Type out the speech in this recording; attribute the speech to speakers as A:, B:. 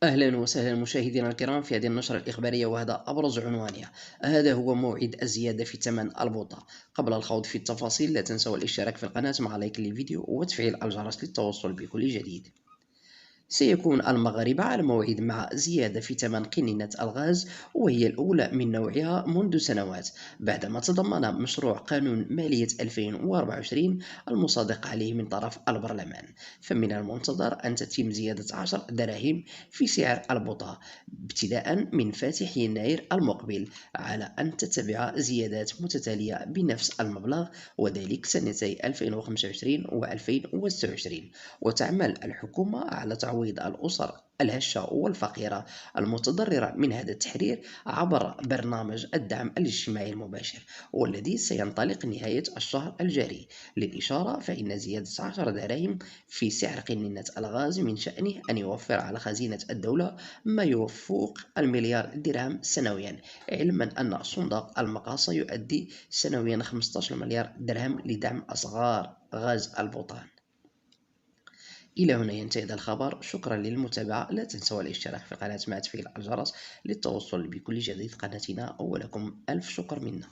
A: أهلا وسهلا مشاهدينا الكرام في هذه النشرة الإخبارية، وهذا أبرز عنوانها. هذا هو موعد الزيادة في ثمن البوطة. قبل الخوض في التفاصيل لا تنسوا الاشتراك في القناة مع لايك للفيديو وتفعيل الجرس للتوصل بكل جديد. سيكون المغاربة على موعد مع زيادة في ثمن قنينة الغاز، وهي الأولى من نوعها منذ سنوات، بعدما تضمن مشروع قانون مالية 2024 المصادق عليه من طرف البرلمان. فمن المنتظر أن تتم زيادة 10 دراهم في سعر البطاقة ابتداء من فاتح يناير المقبل، على أن تتبع زيادات متتالية بنفس المبلغ، وذلك سنتي 2025 و 2026. وتعمل الحكومة على تعويض الأسر الهشة والفقيرة المتضررة من هذا التحرير عبر برنامج الدعم الاجتماعي المباشر، والذي سينطلق نهاية الشهر الجاري. للإشارة فإن زيادة 10 دراهم في سعر قنينة الغاز من شأنه أن يوفر على خزينة الدولة ما يفوق المليار درهم سنويا، علما أن صندوق المقاصة يؤدي سنويا 15 مليار درهم لدعم أصغار غاز البطان. إلى هنا ينتهي هذا الخبر، شكرا للمتابعة. لا تنسوا الاشتراك في القناة مع تفعيل الجرس للتوصل بكل جديد قناتنا، ولكم ألف شكر منا.